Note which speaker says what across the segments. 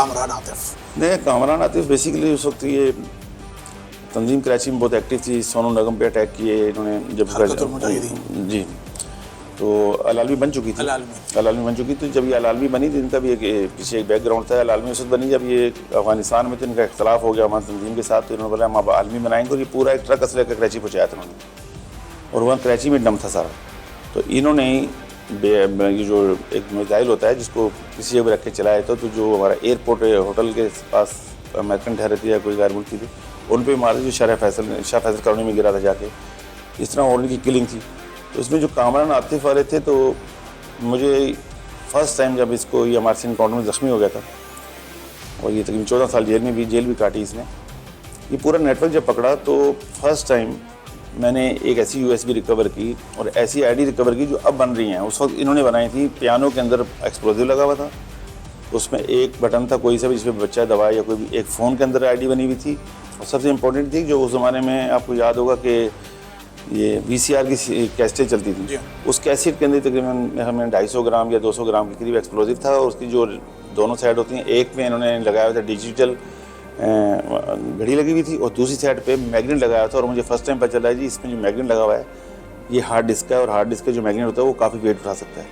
Speaker 1: कामरान आतिफ?
Speaker 2: नहीं, कामरान आतिफ बेसिकली उस वक्त ये तंजीम कराची में बहुत एक्टिव थी। सोनू निगम पे अटैक किए इन्होंने जब जी, तो अलालवी बन चुकी थी। अलालवी बन चुकी थी। जब ये अलालवी बनी थी, इनका भी एक पीछे एक बैकग्राउंड था। अलालवी उस वक्त बनी जब ये अफगानिस्तान में तो इनका इख्तलाफ हो गया हमारी तंजीम के साथ, तो इन्होंने बोला हम आलमी बनाएंगे, और ये पूरा एक ट्रक असले का कराची पहुँचाया था उन्होंने, और वहाँ कराची में डम था सारा। तो इन्होंने ये जो एक मिसाइल होता है जिसको किसी जगह रख के चलाया था, तो जो हमारा एयरपोर्ट होटल के पास अमेरिकन ठहरे थे या कोई गैर मुल्की थी, उन पर मारा जो शाह फैसल कॉलोनी में गिरा था जाके। इस तरह उनकी किलिंग थी। तो इसमें जो कामरान आतिफ वाले थे, तो मुझे फर्स्ट टाइम जब इसको ये हमारे इनकाउंटर में ज़ख्मी हो गया था, और ये तकरीबन 14 साल जेल भी काटी इसने। ये पूरा नेटवर्क जब पकड़ा तो फर्स्ट टाइम मैंने एक ऐसी USB रिकवर की और ऐसी ID रिकवर की जो अब बन रही हैं। उस वक्त इन्होंने बनाई थी, पियानो के अंदर एक्सप्लोजिव लगा हुआ था, उसमें एक बटन था कोई सा भी जिसमें बच्चा दवा या कोई भी, एक फ़ोन के अंदर ID बनी हुई थी, और सबसे इम्पोर्टेंट थी जो उस ज़माने में आपको याद होगा कि ये VCR की कैसेटें चलती थी। उस कैसेट के अंदर तकरीबन हमें 250 ग्राम या 200 ग्राम के करीब एक्सप्लोजिव था, और उसकी जो दोनों साइड होती हैं, एक में इन्होंने लगाया हुआ था डिजिटल घड़ी लगी हुई थी, और दूसरी साइड पे मैग्नेट लगाया था। और मुझे फर्स्ट टाइम पता चला जी इसमें जो मैग्नेट लगा हुआ है ये हार्ड डिस्क है, और हार्ड डिस्क का जो मैग्नेट होता है वो काफ़ी वेट उठा सकता है।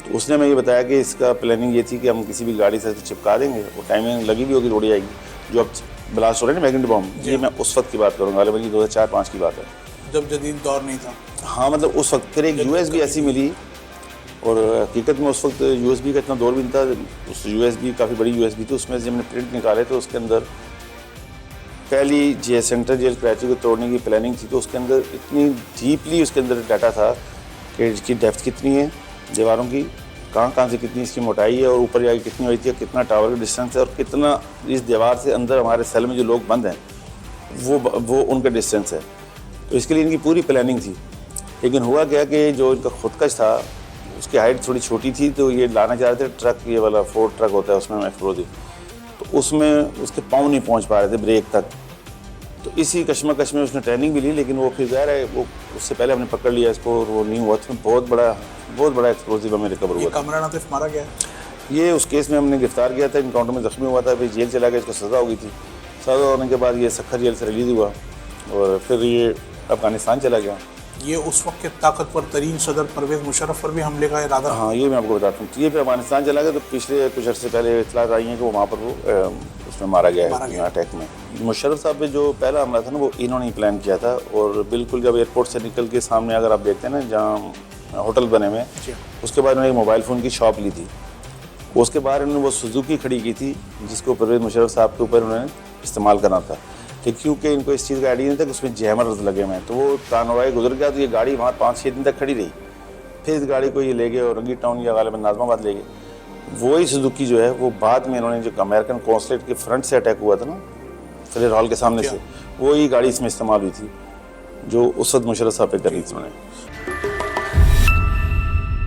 Speaker 2: तो उसने मैं ये बताया कि इसका प्लानिंग ये थी कि हम किसी भी गाड़ी से चिपका देंगे, वो टाइमिंग लगी भी होगी, उड़ जाएगी। जो अब ब्लास्ट हो रहे हैं ना मैग्नेट बॉम्ब, ये मैं उस वक्त की बात करूँगा, हालांकि 2004-05 की बात है,
Speaker 1: जब जदीद दौर नहीं था।
Speaker 2: हाँ, मतलब उस वक्त। फिर एक USB ऐसी मिली, और हकीकत में उस वक्त USB का इतना दौर भी नहीं था। उस USB काफ़ी बड़ी USB थी, उसमें से हमने प्रिंट निकाले तो उसके अंदर पहली सेंट्रल जेल कराची को तोड़ने की प्लानिंग थी। तो उसके अंदर इतनी डीपली उसके अंदर डाटा था कि इसकी डेप्थ कितनी है दीवारों की, कहाँ से कितनी इसकी मोटाई है, और ऊपर जाके कितनी हुई थी, कितना टावर का डिस्टेंस है, और कितना इस दीवार से अंदर हमारे सेल में जो लोग बंद हैं वो उनका डिस्टेंस है। तो इसके लिए इनकी पूरी प्लानिंग थी। लेकिन हुआ क्या कि जो इनका खुदकश था उसकी हाइट थोड़ी छोटी थी, तो ये लाना चाह रहे थे ट्रक, ये वाला फोर्ड ट्रक होता है उसमें एक्सप्लोजिव, तो उसमें उसके पाँव नहीं पहुंच पा रहे थे ब्रेक तक। तो इसी कश्मकश में उसने ट्रेनिंग भी ली, लेकिन वो फिर ज़ाहिर है वो उससे पहले हमने पकड़ लिया इसको, और वो नहीं हुआ। उसमें बहुत बड़ा एक्सप्लोजिव हमें रिकवर हुआ।
Speaker 1: कामरान आतिफ मारा गया?
Speaker 2: ये उस केस में हमने गिरफ्तार किया था, इनकाउंटर में ज़ख्मी हुआ था, फिर जेल चला गया, इसको सज़ा हो गई थी। सज़ा होने के बाद ये सखर जेल से रिलीज़ हुआ, और फिर ये अफगानिस्तान चला गया।
Speaker 1: ये उस वक्त के ताकतवर तरीन सदर परवेज़ मुशर्रफ पर भी हमले का इरादा?
Speaker 2: हाँ, ये मैं आपको बताता हूँ। ये फिर अफगानिस्तान चला गया, तो पिछले कुछ अर्से पहले इतला आई है कि वो वहाँ पर वो उसमें मारा गया है अटैक में। मुशर्रफ साहब पे जो पहला हमला था ना, वो इन्होंने ही प्लान किया था। और बिल्कुल जब एयरपोर्ट से निकल के सामने अगर आप देखते हैं ना जहाँ होटल बने हुए, उसके बाद उन्होंने एक मोबाइल फ़ोन की शॉप ली थी। उसके बाद उन्होंने वो सुजुकी खड़ी की थी जिसको परवेज़ मुशर्रफ साहब के ऊपर उन्होंने इस्तेमाल करना था, क्योंकि इनको इस चीज़ का आइडिया नहीं था कि उसमें जैमर्स लगे हुए हैं। तो वो तानवाई गुजर गया, तो ये गाड़ी वहाँ 5-6 दिन तक खड़ी रही। फिर इस गाड़ी को ये ले गए और रंगी टाउन या गालिबन नाज़माबाद ले गए। वही सुजुकी जो है वो बाद में इन्होंने, जो अमेरिकन कॉन्सुलेट के फ्रंट से अटैक हुआ था ना, फेडरल हॉल के सामने से, वही गाड़ी इसमें इस्तेमाल हुई थी जो उस वक्त मुशर्रफ साहब पे करी थी उन्होंने।